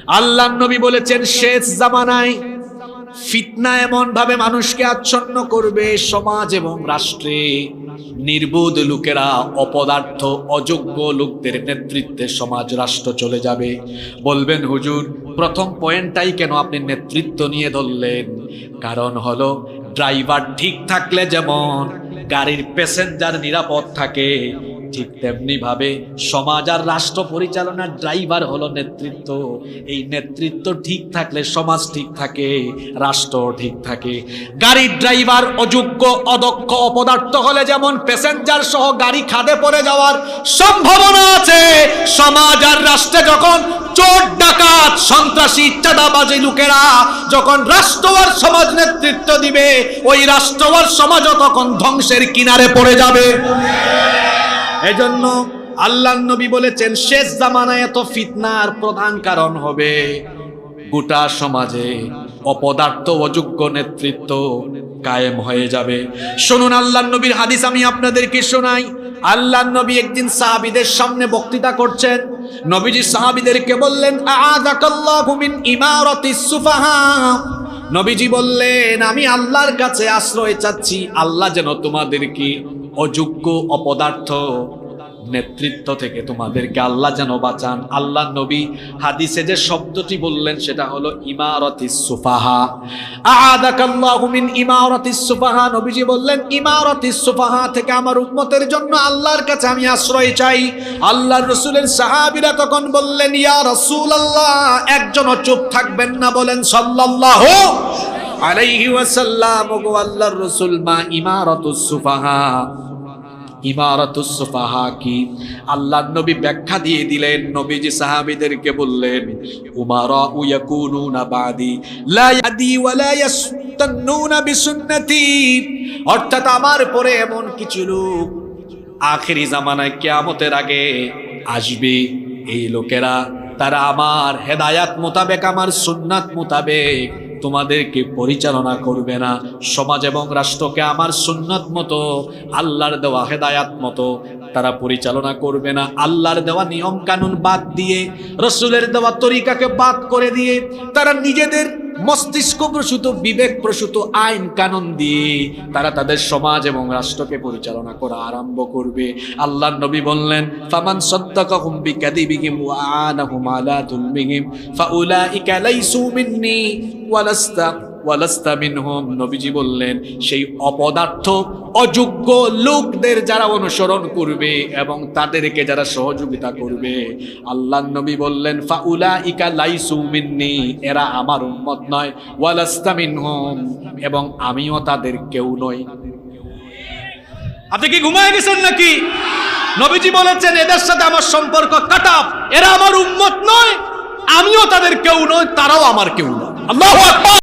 আল্লাহর নবী বলেছেন শেষ জামানায় ফিতনা এমন ভাবে মানুষকে আচ্ছন্ন করবে, সমাজ এবং রাষ্ট্রে নির্বোধ লোকেরা, অপদার্থ অযোগ্য লোকদের নেতৃত্বে সমাজ রাষ্ট্র চলে যাবে। বলবেন হুজুর প্রথম পয়েন্টটাই কেন আপনি নেতৃত্ব নিয়ে ধরলেন? কারণ হলো ড্রাইভার ঠিক থাকলে যেমন গাড়ির প্যাসেঞ্জার নিরাপদ থাকে, ঠিক তেমনি ভাবে সমাজ আর রাষ্ট্র পরিচালনার ড্রাইভার হলো নেতৃত্ব। এই নেতৃত্ব ঠিক থাকলে সমাজ ঠিক থাকে, রাষ্ট্র ঠিক থাকে। গাড়ির ড্রাইভার অযোগ্য, অদক্ষ, অপদার্থ হলে যেমন প্যাসেঞ্জার সহ গাড়ি খাদে পড়ে যাওয়ার সম্ভাবনা আছে, সমাজ আর রাষ্ট্রে যখন চোর ডাকাত সন্ত্রাসী চাঁদাবাজি লোকেরা যখন রাষ্ট্র আর সমাজ নেতৃত্ব দিবে, ওই রাষ্ট্র আর সমাজও তখন ধ্বংসের কিনারে পড়ে যাবে। এজন্য আল্লাহর নবী বলেছেন শেষ জামানায় এত ফিতনার প্রধান কারণ হবে গোটা সমাজে অপদার্থ অযোগ্য নেতৃত্ব কায়েম হয়ে যাবে। শুনুন আল্লাহর নবীর হাদিস আমি আপনাদেরকে শোনাই। আল্লাহর নবী একদিন সাহাবীদের সামনে বক্তৃতা করছেন। নবীজি সাহাবীদেরকে বললেন আ'আযাকাল্লাহু মিন ইমারাতিস সুফাহা। নবীজি বললেন আমি আল্লাহর কাছে আশ্রয় চাচ্ছি, আল্লাহ যেন তোমাদেরকে অযোগ্য অপদার্থ নেতৃত্ব থেকে তোমাদেরকে আল্লাহ যেন বাঁচান। আল্লাহ নবী হাদিসে যে শব্দটি বললেন সেটা হলো ইমারাতিস সুফাহা। আ'আদাকাল্লাহু মিন ইমারাতিস সুফাহা। নবীজি বললেন ইমারাতিস সুফাহা থেকে আমার উম্মতের জন্য আল্লাহর কাছে আমি আশ্রয় চাই। আল্লাহর রাসূলের সাহাবীরা তখন বললেন ইয়া রাসূলুল্লাহ, একজনও চুপ থাকবেন না, বলেন সাল্লাল্লাহু আলাইহি ওয়াসাল্লাম। ওগো আল্লাহর রাসূল, মা ইমারাতুস সুফাহা, ইমারাতুস সুফাহা কি? আল্লাহর নবী ব্যাখ্যা দিয়ে দিলেন। নবীজি সাহাবীদেরকে বললেন উমারা ইয়াকুনুনা বাদি লা ইয়াদি ওয়া লা ইয়াস্তান্নুনা বিসুন্নতি। অর্থাৎ আমার পরে এমন কিছু লোক আখেরি জামানায় কিয়ামতের আগে আসবে, এই লোকেরা তারা আমার হেদায়াত মোতাবেক, আমার সুন্নাত মোতাবেক তোমাদেরকে পরিচালনা করবে না। সমাজ এবং রাষ্ট্রকে আমার সুন্নাত মতো, আল্লাহর দেওয়া হেদায়াত মতো তারা পরিচালনা করবে না। আল্লাহর দেওয়া নিয়ম কানুন বাদ দিয়ে, রাসূলের দেওয়া তরিকাকে বাদ করে দিয়ে তারা নিজেদের মস্তিষ্ক প্রসূত, বিবেক প্রসূত আইন কানুন দিয়ে তারা তাদের সমাজ এবং রাষ্ট্রকে পরিচালনা করা আরম্ভ করবে। আল্লাহর নবী বললেন ফামান সাদ্দাকাহুম বিকাযিবিহিম ওয়া আনাহুম আলা যুলমিহিম ফাউলাইকা লাইসু মিন্নি ওয়ালাস্তা মিনহুম। নবীজি বললেন সেই অপদার্থ অযোগ্য লোকদের যারা অনুসরণ করবে এবং তাদেরকে যারা সহযোগিতা করবে, আল্লাহর নবী বললেন ফাউলাইকা লাইসু মিন্নি, এরা আমার উম্মত নয়, ওয়ালাস্তা মিনহুম, এবং আমিও তাদের কেউ নই। আপনি কি ঘুমায় গেছেন নাকি? নবীজি বলেছেন এদের সাথে আমার সম্পর্ক কাট অফ, এরা আমার উম্মত নয়, আমিও তাদের কেউ নই, তারাও আমার কেউ নয়। আল্লাহু আকবার।